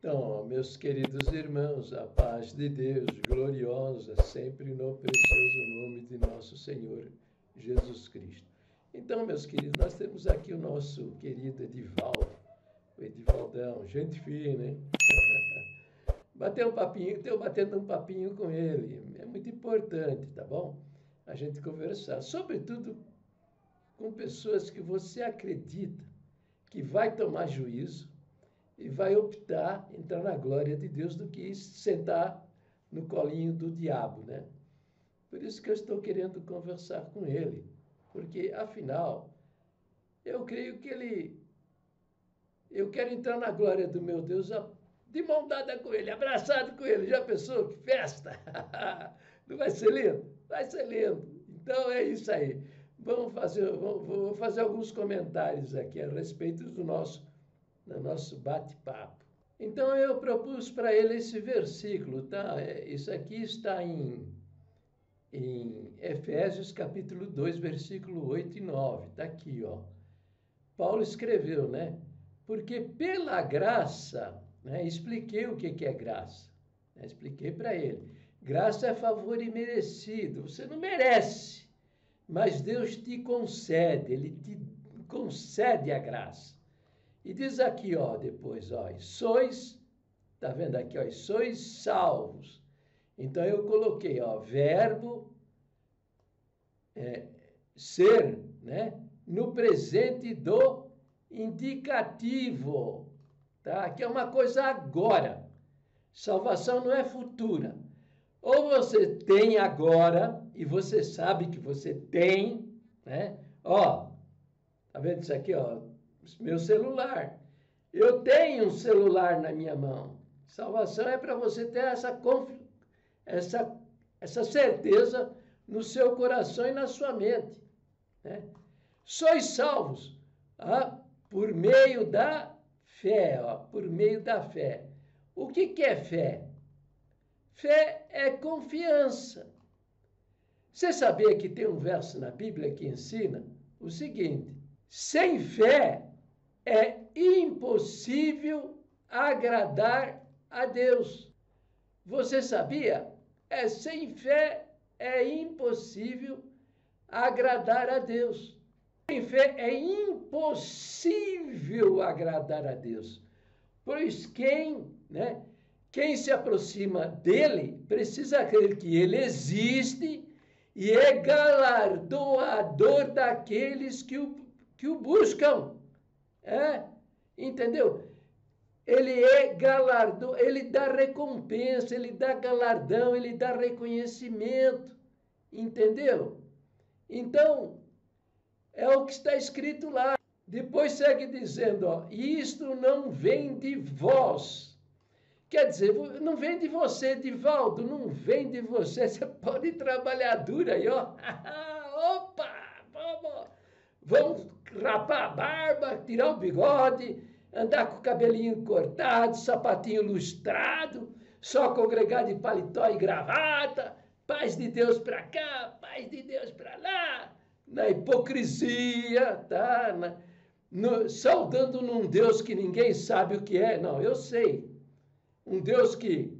Então, meus queridos irmãos, a paz de Deus, gloriosa, sempre no precioso nome de nosso Senhor Jesus Cristo. Então, meus queridos, nós temos aqui o nosso querido Edivaldo, o Edivaldão, gente fina, hein? Bater um papinho, estou batendo um papinho com ele, é muito importante, tá bom? A gente conversar, sobretudo com pessoas que você acredita que vai tomar juízo, e vai optar entrar na glória de Deus do que sentar no colinho do diabo, né? Por isso que eu estou querendo conversar com ele, porque, afinal, eu creio que eu quero entrar na glória do meu Deus de mão dada com ele, abraçado com ele. Já pensou? Que festa! Não vai ser lindo? Vai ser lindo. Então, é isso aí. Vou fazer alguns comentários aqui a respeito do nosso bate-papo. Então, eu propus para ele esse versículo, tá? Isso aqui está em Efésios capítulo 2, versículo 8 e 9. Está aqui, ó. Paulo escreveu, né? Porque pela graça, né? Expliquei o que é graça. Né? Expliquei para ele. Graça é favor imerecido. Você não merece, mas Deus te concede. Ele te concede a graça. E diz aqui, ó, depois, ó, sois, tá vendo aqui, ó, sois salvos. Então, eu coloquei, ó, verbo ser, né, no presente do indicativo, tá? Que é uma coisa agora. Salvação não é futura. Ou você tem agora, e você sabe que você tem, né? Ó, tá vendo isso aqui, ó? Meu celular. Eu tenho um celular na minha mão. Salvação é para você ter essa certeza no seu coração e na sua mente. Né? Sois salvos por meio da fé. Ó, por meio da fé. O que é fé? Fé é confiança. Você sabia que tem um verso na Bíblia que ensina o seguinte: sem fé é impossível agradar a Deus. Você sabia? Sem fé é impossível agradar a Deus. Sem fé é impossível agradar a Deus. Pois quem se aproxima dele precisa crer que ele existe e é galardoador daqueles que o buscam. Entendeu? Ele é galardão, ele dá recompensa, ele dá galardão, ele dá reconhecimento. Entendeu? Então, é o que está escrito lá. Depois segue dizendo, ó, isto não vem de vós. Quer dizer, não vem de você, Edivaldo, não vem de você. Você pode trabalhar duro aí, ó. Opa, vamos rapar a barba, tirar o bigode, andar com o cabelinho cortado, sapatinho lustrado, só congregar de paletó e gravata, paz de Deus para cá, paz de Deus para lá, na hipocrisia, tá? Saudando num Deus que ninguém sabe o que é. Não, eu sei. Um Deus que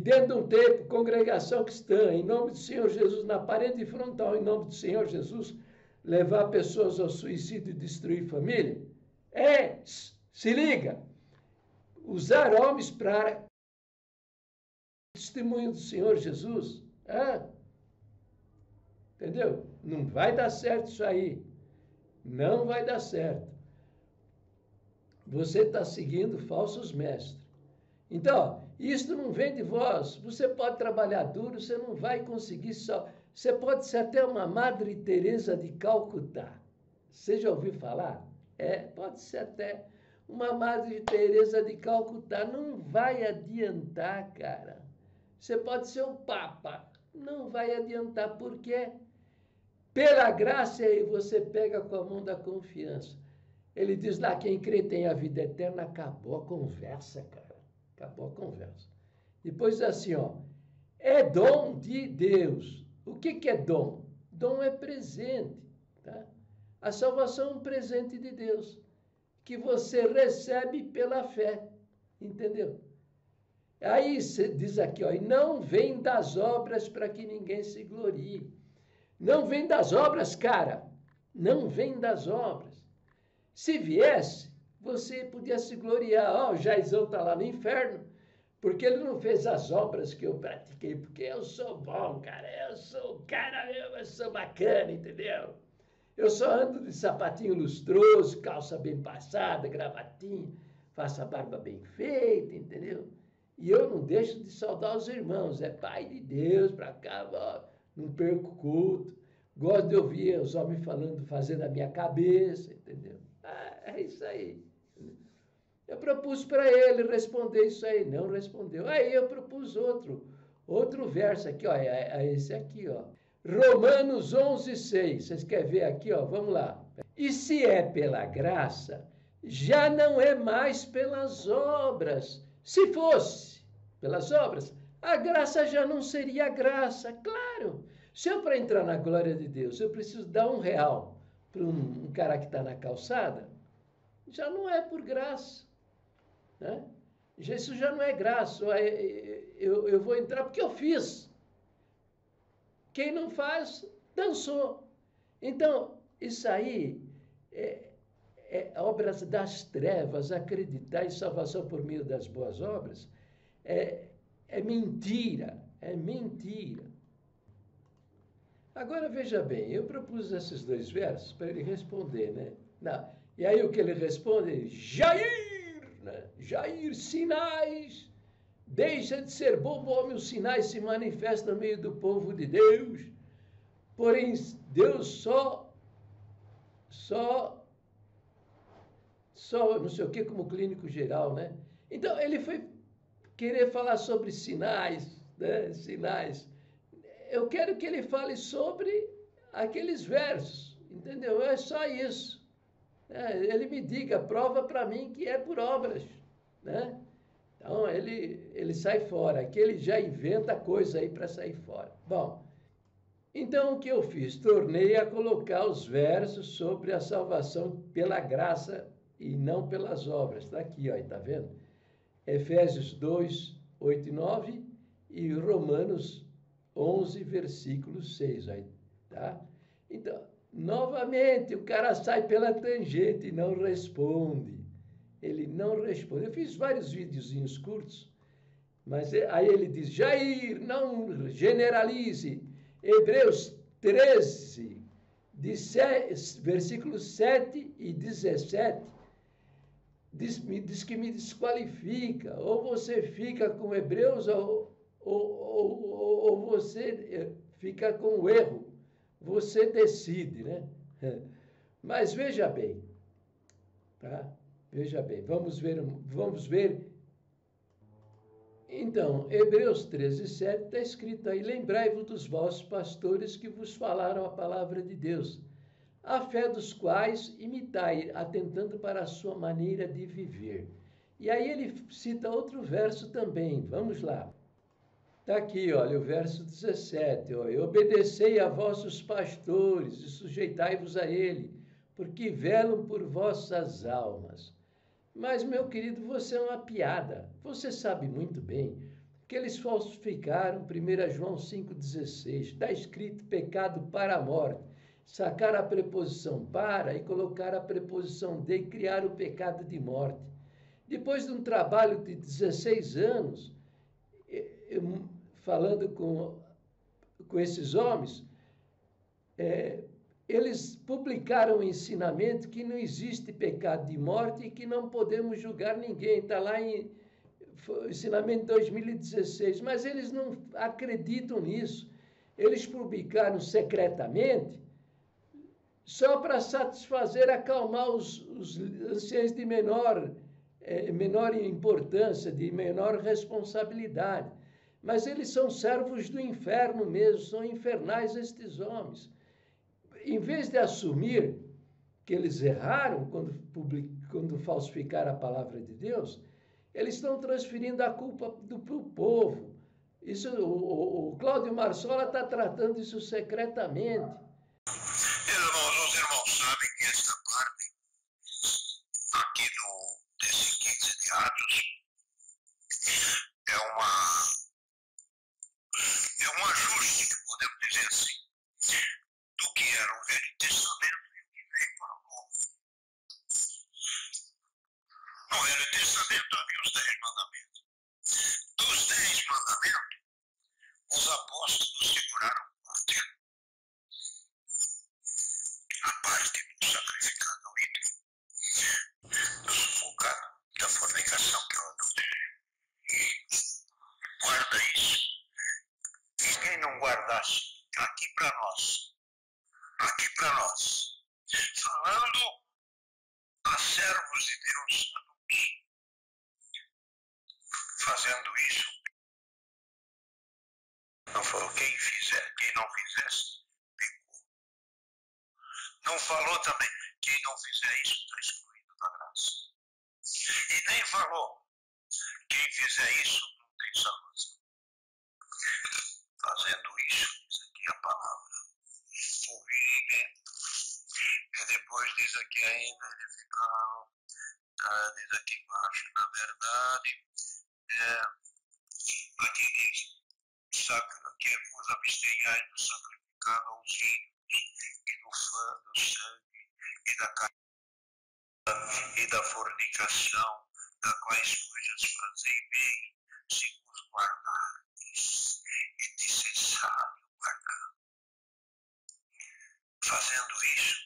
dentro de um tempo, congregação cristã, em nome do Senhor Jesus, na parede frontal, em nome do Senhor Jesus, levar pessoas ao suicídio e destruir família? Se liga, usar homens para testemunho do Senhor Jesus, entendeu? Não vai dar certo isso aí, não vai dar certo. Você está seguindo falsos mestres. Então, isto não vem de vós. Você pode trabalhar duro, você não vai conseguir só. Você pode ser até uma Madre Teresa de Calcutá. Você já ouviu falar? Pode ser até uma Madre Teresa de Calcutá. Não vai adiantar, cara. Você pode ser um Papa. Não vai adiantar, porque pela graça aí você pega com a mão da confiança. Ele diz lá, quem crê tem a vida eterna. Acabou a conversa, cara. Acabou a conversa. Depois assim, ó, é dom de Deus. O que é dom? Dom é presente, tá? A salvação é um presente de Deus. que você recebe pela fé. Entendeu? Aí você diz aqui, ó, e não vem das obras para que ninguém se glorie. Não vem das obras, cara. Não vem das obras. Se viesse, você podia se gloriar. Ó, o Jaizão está lá no inferno, porque ele não fez as obras que eu pratiquei, porque eu sou bom, cara. Eu sou o cara, eu sou bacana, entendeu? Eu só ando de sapatinho lustroso, calça bem passada, gravatinha, faço a barba bem feita, entendeu? E eu não deixo de saudar os irmãos. É Pai de Deus para cá, ó, não perco culto. Gosto de ouvir os homens falando, fazendo a minha cabeça, entendeu? É isso aí. Eu propus para ele responder isso aí, não respondeu. Aí eu propus outro verso aqui, ó, é esse aqui, ó. Romanos 11:6. Vocês querem ver aqui, ó? Vamos lá. E se é pela graça, já não é mais pelas obras. Se fosse pelas obras, a graça já não seria graça, claro. Se eu, para entrar na glória de Deus, eu preciso dar R$1 para um cara que está na calçada, já não é por graça. Né? Isso já não é graça. Eu vou entrar porque eu fiz. Quem não faz, dançou. Então, isso aí é obras das trevas. Acreditar em salvação por meio das boas obras é mentira. É mentira. Agora, veja bem, eu propus esses 2 versos para ele responder, né? Não. E aí o que ele responde? Jair! Né? Jair, sinais! Deixa de ser bobo, homem, os sinais se manifestam no meio do povo de Deus. Porém, Deus só, não sei o que, como clínico geral, né? Então, ele foi querer falar sobre sinais, né? Sinais. Eu quero que ele fale sobre aqueles versos, entendeu? É só isso. Ele me diga, prova para mim que é por obras, né? Então, ele sai fora, aqui ele já inventa coisa aí para sair fora. Bom, então o que eu fiz? Tornei a colocar os versos sobre a salvação pela graça e não pelas obras. Está aqui, ó, está vendo? Efésios 2, 8 e 9 e Romanos 11, versículo 6. Aí, tá? Então, novamente, o cara sai pela tangente e não responde. Ele não responde. Eu fiz vários videozinhos curtos, mas aí ele diz, Jair, não generalize. Hebreus 13, versículos 7 e 17, diz que me desqualifica. Ou você fica com Hebreus, ou você fica com o erro. Você decide, né? Mas veja bem, tá? Veja bem, vamos ver. Então, Hebreus 13, 7 está escrito aí, lembrai-vos dos vossos pastores que vos falaram a palavra de Deus, a fé dos quais imitai, atentando para a sua maneira de viver. E aí ele cita outro verso também, vamos lá. Está aqui, olha, o verso 17, ó, e obedecei a vossos pastores e sujeitai-vos a ele, porque velam por vossas almas. Mas, meu querido, você é uma piada. Você sabe muito bem que eles falsificaram 1 João 5,16. Está escrito pecado para a morte. Sacar a preposição para e colocar a preposição de e criar o pecado de morte. Depois de um trabalho de 16 anos, falando com esses homens, eles publicaram um ensinamento que não existe pecado de morte e que não podemos julgar ninguém. Está lá em ensinamento 2016, mas eles não acreditam nisso. Eles publicaram secretamente só para satisfazer, acalmar os anciãos de menor importância, de menor responsabilidade. Mas eles são servos do inferno mesmo, são infernais estes homens. Em vez de assumir que eles erraram quando falsificaram a palavra de Deus, eles estão transferindo a culpa para o povo. Isso, o Cláudio Marsola está tratando isso secretamente. Os irmãos sabem que esta parte Atos é um ajuste, podemos dizer assim, do que era o Velho Testamento e o que veio para o Novo. No Velho Testamento havia os 10 mandamentos. Dos 10 mandamentos, os apóstolos seguraram a parte do sacrificado ao ídolo, do sufocado, da fornicação, que é o adultério. Guarda isso. E quem não guardasse, aqui para nós, falando a servos de Deus adultos, fazendo isso, não falou quem não fizesse, pecou. Não falou também, quem não fizer isso está excluído da graça. E nem falou, quem fizer isso não tem salvação. Fazendo isso, diz aqui a palavra, ouvirem, e depois diz aqui ainda, edificaram, diz aqui embaixo, na verdade, aqui diz, que vos abstenhais do sacrificado aos ídolos, e do sangue, e da carne, e da fornicação, da quais coisas fazei bem, se vos guardardes, é necessário guardar. Fazendo isso,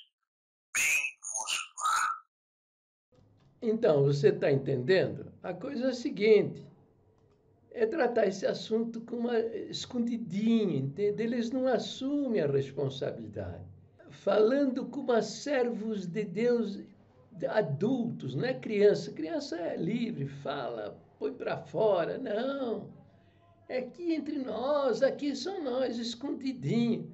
bem vos vá. Então, você está entendendo? A coisa é a seguinte, é tratar esse assunto com uma escondidinha, entende? Eles não assumem a responsabilidade. Falando como servos de Deus adultos, não é criança. Criança é livre, fala, põe para fora. Não. É aqui entre nós, aqui são nós, escondidinho.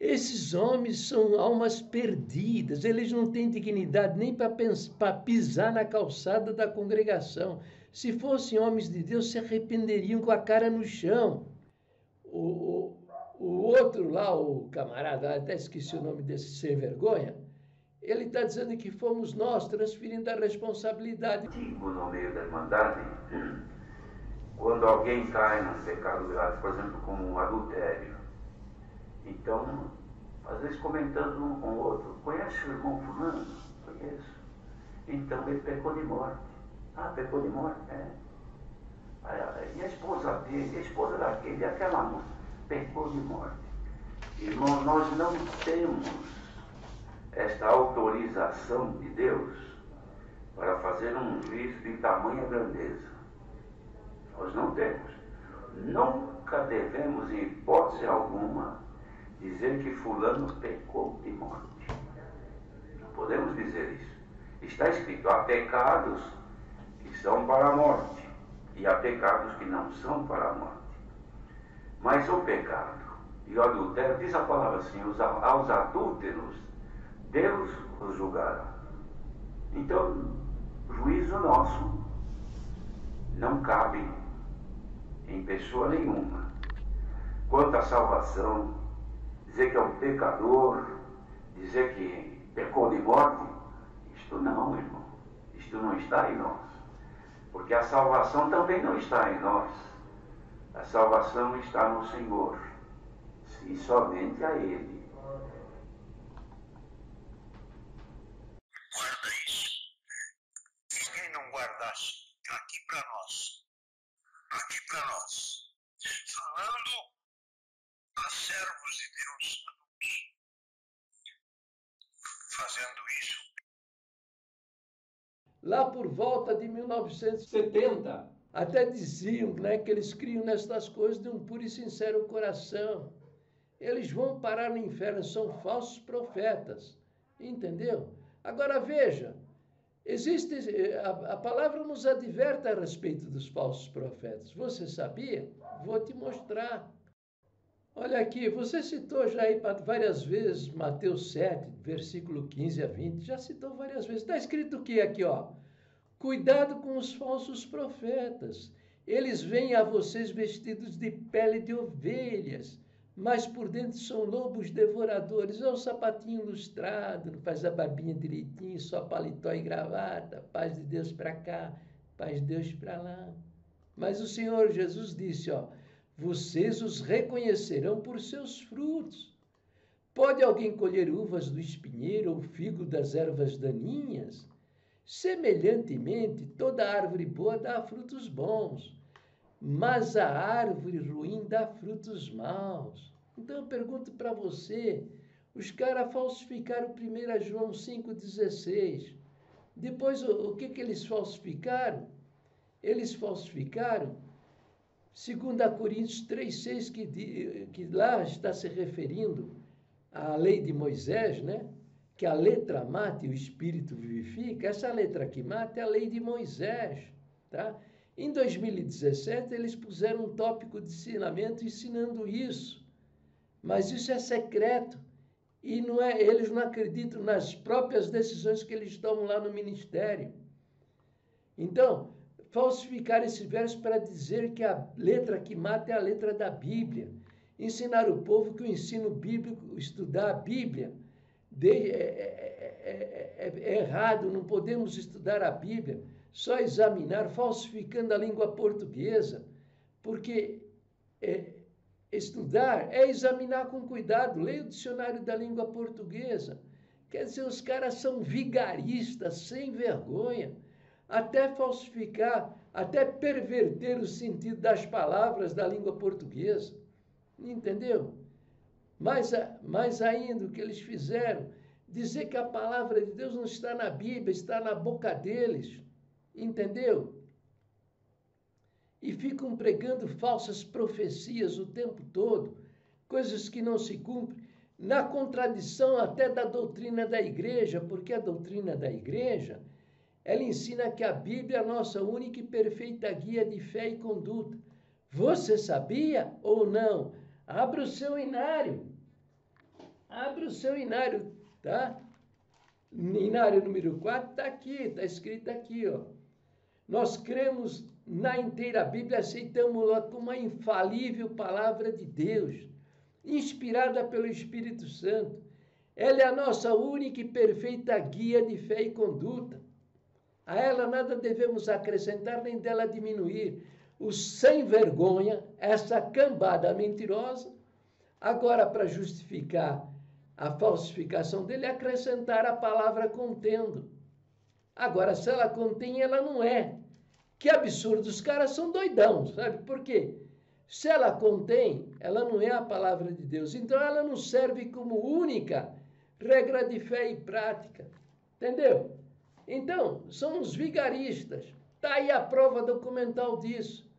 Esses homens são almas perdidas, eles não têm dignidade nem para pisar na calçada da congregação. Se fossem homens de Deus, se arrependeriam com a cara no chão. O outro lá, o camarada, até esqueci o nome desse sem vergonha, ele está dizendo que fomos nós transferindo a responsabilidade. No meio da Irmandade, quando alguém cai num pecado grave, por exemplo, como um adultério, então, às vezes comentando um com o outro, conhece o irmão fulano? Conheço. Então ele pecou de morte. Ah, pecou de morte? É. E a esposa dele, a esposa daquele, aquela moça, pecou de morte. Irmão, nós não temos esta autorização de Deus para fazer um juízo de tamanha grandeza. Nós não temos. Nunca devemos, em hipótese alguma, dizer que fulano pecou de morte. Não podemos dizer isso. Está escrito, há pecados que são para a morte e há pecados que não são para a morte. Mas o pecado e o adultério, diz a palavra assim, aos adúlteros, Deus os julgará. Então, juízo nosso não cabe em pessoa nenhuma. Quanto à salvação, dizer que é um pecador, dizer que pecou de morte, isto não, irmão. Isto não está em nós. Porque a salvação também não está em nós. A salvação está no Senhor. E somente a Ele. Guarda isso. E quem não guardasse, aqui para nós, falando a servos de Deus adultos, fazendo isso. Lá por volta de 1970, até diziam, né, que eles criam nestas coisas de um puro e sincero coração. Eles vão parar no inferno, são falsos profetas, entendeu? Agora veja, a palavra nos adverte a respeito dos falsos profetas. Você sabia? Vou te mostrar. Olha aqui, você citou já aí várias vezes Mateus 7, versículo 15 a 20, já citou várias vezes. Está escrito o que aqui, ó? Cuidado com os falsos profetas. Eles vêm a vocês vestidos de pele de ovelhas, mas por dentro são lobos devoradores. É o sapatinho lustrado, não faz a barbinha direitinho, só paletó e gravata, paz de Deus para cá. Paz de Deus para lá. Mas o Senhor Jesus disse, ó, vocês os reconhecerão por seus frutos. Pode alguém colher uvas do espinheiro ou figo das ervas daninhas? Semelhantemente, toda árvore boa dá frutos bons, mas a árvore ruim dá frutos maus. Então eu pergunto para você, os caras falsificaram 1 João 5,16. Depois, o que eles falsificaram? Eles falsificaram 2 Coríntios 3,6, que lá está se referindo à lei de Moisés, né? Que a letra mata e o espírito vivifica. Essa letra que mata é a lei de Moisés, tá? Em 2017, eles puseram um tópico de ensinamento ensinando isso. Mas isso é secreto. E não é, eles não acreditam nas próprias decisões que eles tomam lá no ministério. Então, falsificar esse verso para dizer que a letra que mata é a letra da Bíblia. Ensinar o povo que o ensino bíblico, estudar a Bíblia, é errado, não podemos estudar a Bíblia, só examinar, falsificando a língua portuguesa, porque estudar é examinar com cuidado. Leia o dicionário da língua portuguesa. Quer dizer, os caras são vigaristas, sem vergonha, até falsificar, até perverter o sentido das palavras da língua portuguesa. Entendeu? Mais ainda, o que eles fizeram, dizer que a palavra de Deus não está na Bíblia, está na boca deles. Entendeu? E ficam pregando falsas profecias o tempo todo, coisas que não se cumprem, na contradição até da doutrina da igreja, porque a doutrina da igreja, ela ensina que a Bíblia é a nossa única e perfeita guia de fé e conduta. Você sabia ou não? Abra o seu inário. Abra o seu inário, tá? Inário número 4 está aqui, está escrito aqui, ó. Nós cremos na inteira Bíblia, aceitamos-la como a infalível palavra de Deus, inspirada pelo Espírito Santo. Ela é a nossa única e perfeita guia de fé e conduta. A ela nada devemos acrescentar nem dela diminuir. O sem vergonha, essa cambada mentirosa, agora para justificar a falsificação dele, acrescentar a palavra contendo. Agora, se ela contém, ela não é. Que absurdo, os caras são doidão, sabe? Por quê? Se ela contém, ela não é a palavra de Deus. Então, ela não serve como única regra de fé e prática. Entendeu? Então, são os vigaristas. Está aí a prova documental disso.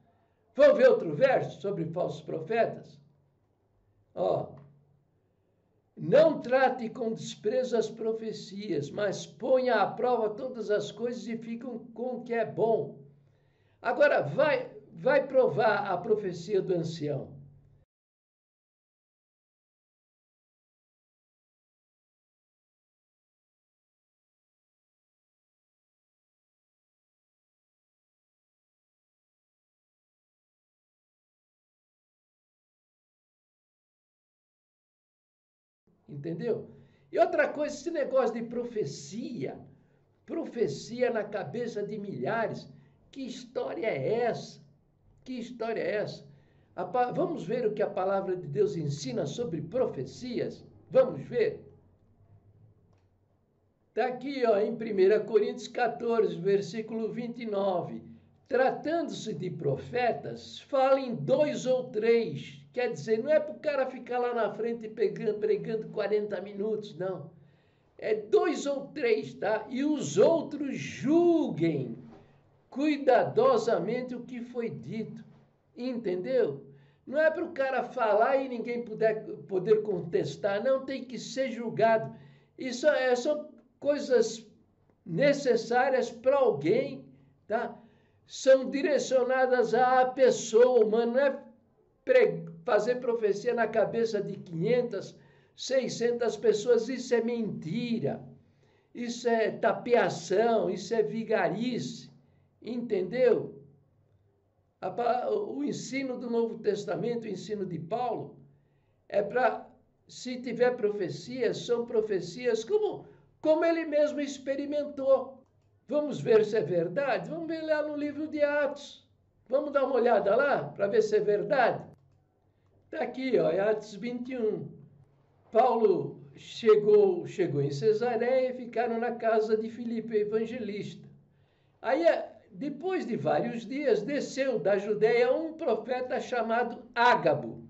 Vamos ver outro verso sobre falsos profetas? Ó. Não trate com desprezo as profecias, mas ponha à prova todas as coisas e fiquem com o que é bom. Agora, vai provar a profecia do ancião. Entendeu? E outra coisa, esse negócio de profecia na cabeça de milhares, que história é essa? Que história é essa? Vamos ver o que a palavra de Deus ensina sobre profecias? Vamos ver? Está aqui, ó, em 1 Coríntios 14, versículo 29. Tratando-se de profetas, falem 2 ou 3. Quer dizer, não é para o cara ficar lá na frente pregando 40 minutos, não. É 2 ou 3, tá? E os outros julguem cuidadosamente o que foi dito. Entendeu? Não é para o cara falar e ninguém poder contestar. Não, tem que ser julgado. Isso são coisas necessárias para alguém, tá? São direcionadas à pessoa humana, não é fazer profecia na cabeça de 500, 600 pessoas. Isso é mentira, isso é tapeação, isso é vigarice, entendeu? O ensino do Novo Testamento, o ensino de Paulo, é para, se tiver profecias, são profecias como ele mesmo experimentou. Vamos ver se é verdade? Vamos ver lá no livro de Atos. Vamos dar uma olhada lá para ver se é verdade? Está aqui, ó, é Atos 21. Paulo chegou em Cesareia e ficaram na casa de Filipe, evangelista. Aí, depois de vários dias, desceu da Judeia um profeta chamado Ágabo.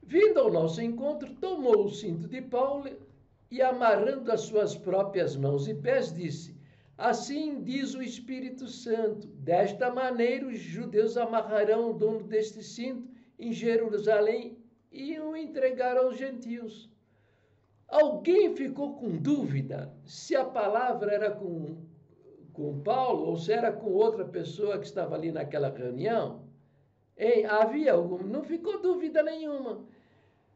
Vindo ao nosso encontro, tomou o cinto de Paulo e, amarrando as suas próprias mãos e pés, disse: assim diz o Espírito Santo, desta maneira os judeus amarrarão o dono deste cinto em Jerusalém e o entregarão aos gentios. Alguém ficou com dúvida se a palavra era com Paulo ou se era com outra pessoa que estava ali naquela reunião? Havia algum? Não ficou dúvida nenhuma.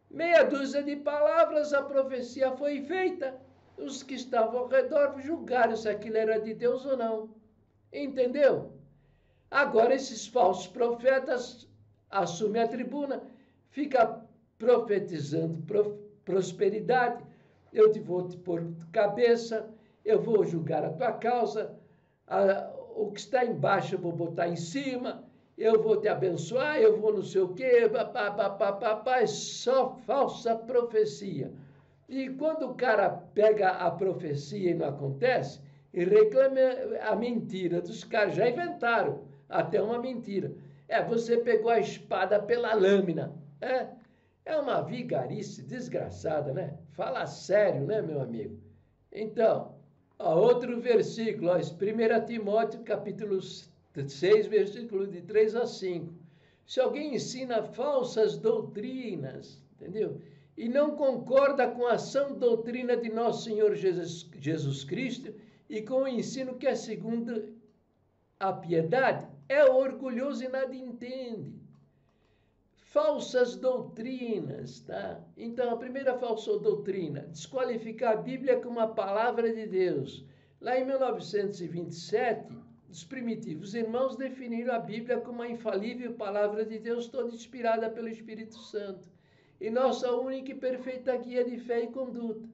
Meia dúzia de palavras, a profecia foi feita. Os que estavam ao redor julgaram se aquilo era de Deus ou não. Entendeu? Agora esses falsos profetas assumem a tribuna, fica profetizando prosperidade. Eu vou te pôr de cabeça, eu vou julgar a tua causa, o que está embaixo eu vou botar em cima, eu vou te abençoar, eu vou não sei o quê, é só falsa profecia. E quando o cara pega a profecia e não acontece, e reclama a mentira dos caras, já inventaram até uma mentira. Você pegou a espada pela lâmina. É uma vigarice desgraçada, né? Fala sério, né, meu amigo? Então, outro versículo, 1 Timóteo, capítulo 6, versículo de 3 a 5. Se alguém ensina falsas doutrinas, entendeu? E não concorda com a sã doutrina de nosso Senhor Jesus Cristo e com o ensino que é segundo a piedade, é orgulhoso e nada entende. Falsas doutrinas, tá? Então, a primeira falsa doutrina, desqualificar a Bíblia como a palavra de Deus. Lá em 1927, os primitivos irmãos definiram a Bíblia como a infalível palavra de Deus, toda inspirada pelo Espírito Santo. E nossa única e perfeita guia de fé e conduta.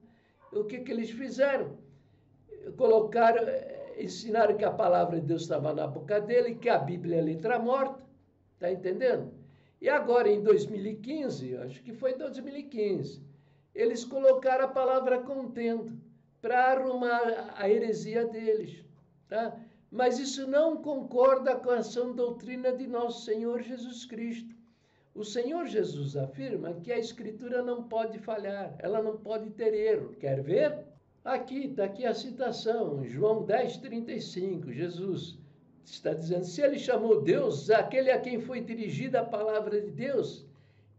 O que eles fizeram? Ensinaram que a palavra de Deus estava na boca dele, que a Bíblia é letra morta. Está entendendo? E agora, em 2015, acho que foi 2015, eles colocaram a palavra contendo para arrumar a heresia deles. Tá? Mas isso não concorda com a sã doutrina de nosso Senhor Jesus Cristo. O Senhor Jesus afirma que a Escritura não pode falhar, ela não pode ter erro. Quer ver? Está aqui a citação, João 10:35, Jesus está dizendo, se ele chamou Deus, aquele a quem foi dirigida a palavra de Deus,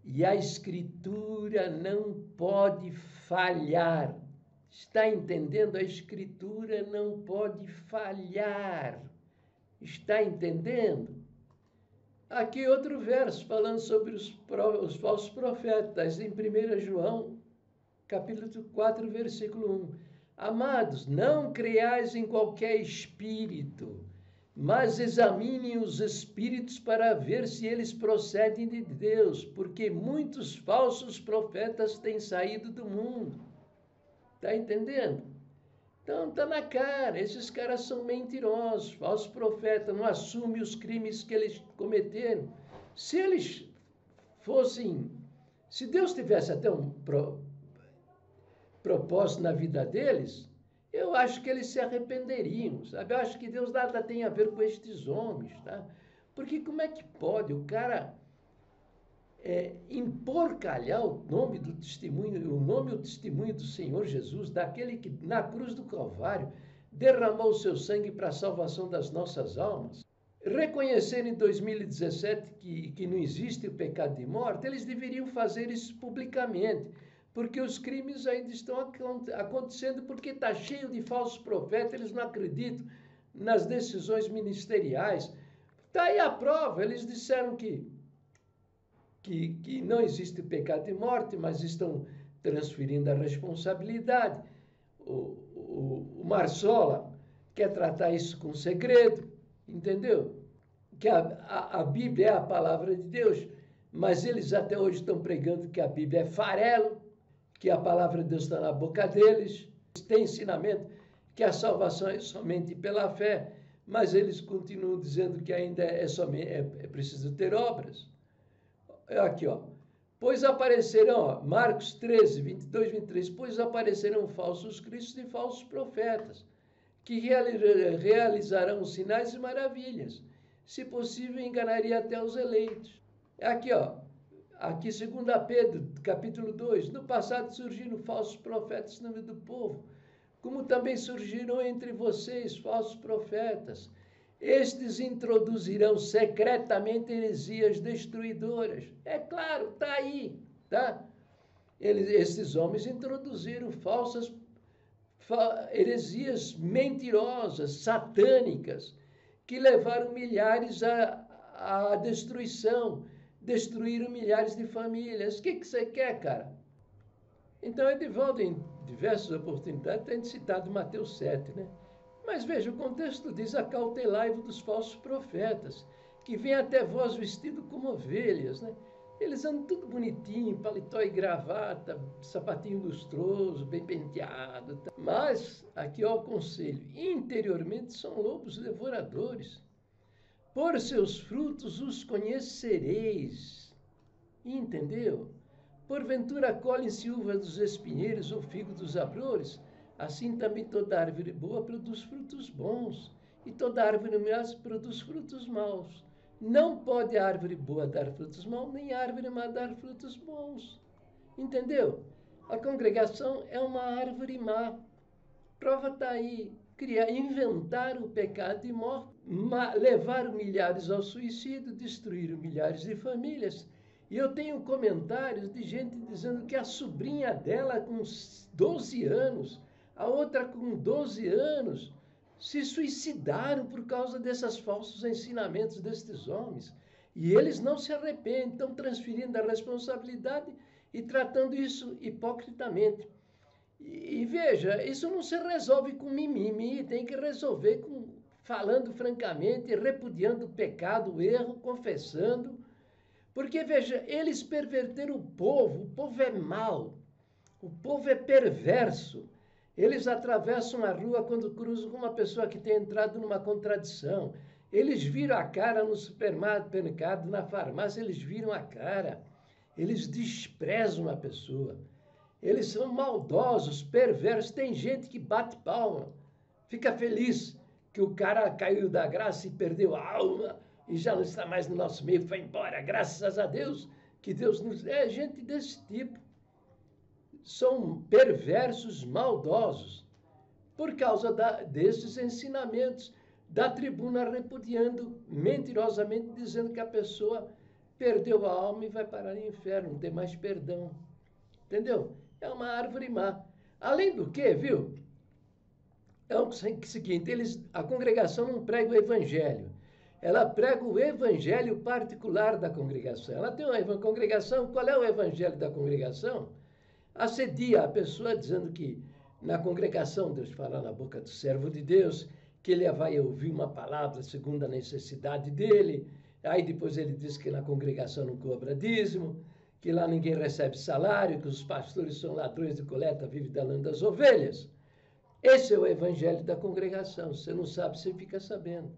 e a Escritura não pode falhar. Está entendendo? A Escritura não pode falhar. Está entendendo? Aqui outro verso, falando sobre os falsos profetas, em 1 João, capítulo 4, versículo 1. Amados, não creiais em qualquer espírito, mas examinem os espíritos para ver se eles procedem de Deus, porque muitos falsos profetas têm saído do mundo. Está entendendo? Então, está na cara, esses caras são mentirosos, falsos profetas, não assumem os crimes que eles cometeram. Se eles fossem, se Deus tivesse até um propósito na vida deles, eu acho que eles se arrependeriam, sabe? Eu acho que Deus nada tem a ver com estes homens, tá? Porque como é que pode o cara emporcalhar o nome do testemunho, o nome e o testemunho do Senhor Jesus, daquele que na cruz do Calvário derramou o seu sangue para a salvação das nossas almas? Reconhecer em 2017 que não existe o pecado de morte, eles deveriam fazer isso publicamente, porque os crimes ainda estão acontecendo, porque está cheio de falsos profetas, eles não acreditam nas decisões ministeriais. Está aí a prova, eles disseram que não existe pecado de morte, mas estão transferindo a responsabilidade. O Marsola quer tratar isso com segredo, entendeu? Que a Bíblia é a palavra de Deus, mas eles até hoje estão pregando que a Bíblia é farelo, que a palavra de Deus está na boca deles. Tem ensinamento que a salvação é somente pela fé, mas eles continuam dizendo que ainda é preciso ter obras. Aqui, ó. Pois aparecerão, ó, Marcos 13, 22, 23, pois aparecerão falsos cristos e falsos profetas, que realizarão sinais e maravilhas. Se possível, enganaria até os eleitos. Aqui, ó. Aqui, 2 Pedro, capítulo 2. No passado surgiram falsos profetas no meio do povo, como também surgiram entre vocês falsos profetas. Estes introduzirão secretamente heresias destruidoras. É claro, está aí, tá? Esses homens introduziram heresias mentirosas, satânicas, que levaram milhares à destruição, destruíram milhares de famílias. O que você quer, cara? Então, Edivaldo, em diversas oportunidades, tem citado Mateus 7, né? Mas veja, o contexto diz: acautelai-vos dos falsos profetas, que vêm até vós vestidos como ovelhas, né? Eles andam tudo bonitinho, paletó e gravata, sapatinho lustroso, bem penteado. Tá? Mas, aqui ó o conselho, interiormente são lobos devoradores. Por seus frutos os conhecereis. Entendeu? Porventura colhem-se uvas dos espinheiros ou figo dos abrolhos? Assim também toda árvore boa produz frutos bons, e toda árvore má produz frutos maus. Não pode a árvore boa dar frutos maus, nem a árvore má dar frutos bons. Entendeu? A congregação é uma árvore má. Prova está aí. Inventar o pecado de morte, levar milhares ao suicídio, destruir milhares de famílias. E eu tenho comentários de gente dizendo que a sobrinha dela, com 12 anos, a outra com 12 anos, se suicidaram por causa desses falsos ensinamentos destes homens. E eles não se arrependem, estão transferindo a responsabilidade e tratando isso hipocritamente. E veja, isso não se resolve com mimimi, tem que resolver falando francamente, repudiando o pecado, o erro, confessando. Porque, veja, eles perverteram o povo é mau, o povo é perverso. Eles atravessam a rua quando cruzam com uma pessoa que tem entrado numa contradição. Eles viram a cara no supermercado, na farmácia, eles viram a cara. Eles desprezam a pessoa. Eles são maldosos, perversos. Tem gente que bate palma, fica feliz que o cara caiu da graça e perdeu a alma e já não está mais no nosso meio, foi embora, graças a Deus, que Deus nos... É gente desse tipo. São perversos, maldosos, por causa desses ensinamentos, da tribuna repudiando, mentirosamente, dizendo que a pessoa perdeu a alma e vai parar no inferno, não tem mais perdão. Entendeu? É uma árvore má. Além do que, viu? É o seguinte, a congregação não prega o evangelho. Ela prega o evangelho particular da congregação. Ela tem uma congregação, qual é o evangelho da congregação? Assedia a pessoa dizendo que na congregação Deus fala na boca do servo de Deus, que ele vai ouvir uma palavra segundo a necessidade dele. Aí depois ele diz que na congregação não cobra dízimo, que lá ninguém recebe salário, que os pastores são ladrões de coleta, vivem da lã das ovelhas. Esse é o evangelho da congregação. Você não sabe, você fica sabendo.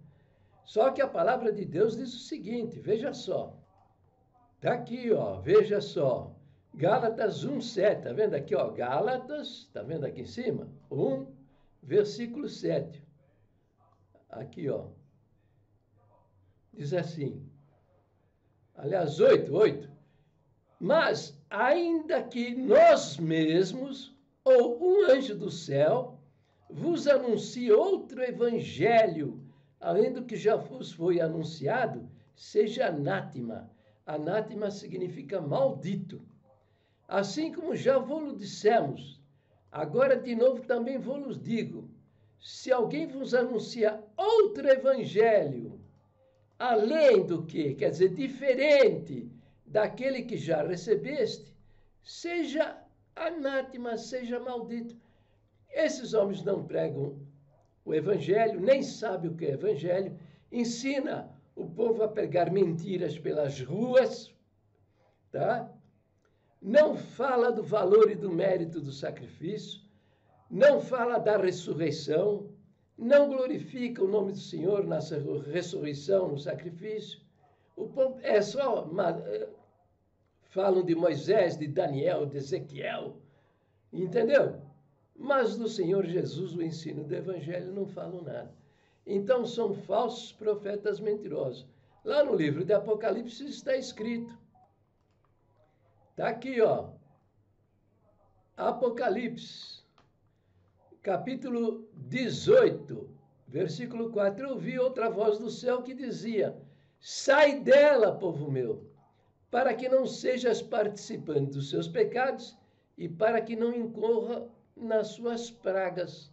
Só que a palavra de Deus diz o seguinte, veja só. Está aqui, ó, veja só. Gálatas 1:7, tá vendo aqui, ó? Gálatas, tá vendo aqui em cima? 1, versículo 7. Aqui, ó. Diz assim. Aliás, 8. Mas, ainda que nós mesmos, ou um anjo do céu, vos anuncie outro evangelho, além do que já vos foi anunciado, seja anátema. Anátema significa maldito. Assim como já vos dissemos, agora de novo também vos digo, se alguém vos anuncia outro evangelho, além do que, quer dizer, diferente daquele que já recebeste, seja anátema, seja maldito. Esses homens não pregam o evangelho, nem sabem o que é evangelho, ensina o povo a pregar mentiras pelas ruas, tá? Não fala do valor e do mérito do sacrifício, não fala da ressurreição, não glorifica o nome do Senhor na ressurreição, no sacrifício. O povo é só falam de Moisés, de Daniel, de Ezequiel, entendeu? Mas do Senhor Jesus, o ensino do Evangelho, não falam nada. Então são falsos profetas mentirosos. Lá no livro de Apocalipse está escrito. Está aqui, ó. Apocalipse, capítulo 18, versículo 4. Eu ouvi outra voz do céu que dizia: sai dela, povo meu, para que não sejas participante dos seus pecados e para que não incorra nas suas pragas.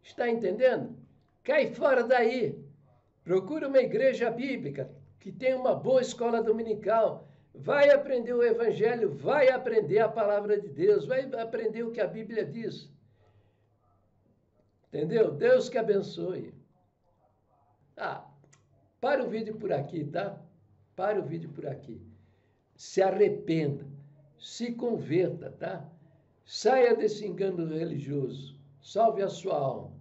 Está entendendo? Cai fora daí. Procura uma igreja bíblica que tem uma boa escola dominical. Vai aprender o Evangelho, vai aprender a palavra de Deus, vai aprender o que a Bíblia diz. Entendeu? Deus que abençoe. Para o vídeo por aqui, tá? Para o vídeo por aqui. Se arrependa, se converta, tá? Saia desse engano religioso. Salve a sua alma.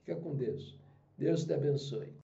Fica com Deus. Deus te abençoe.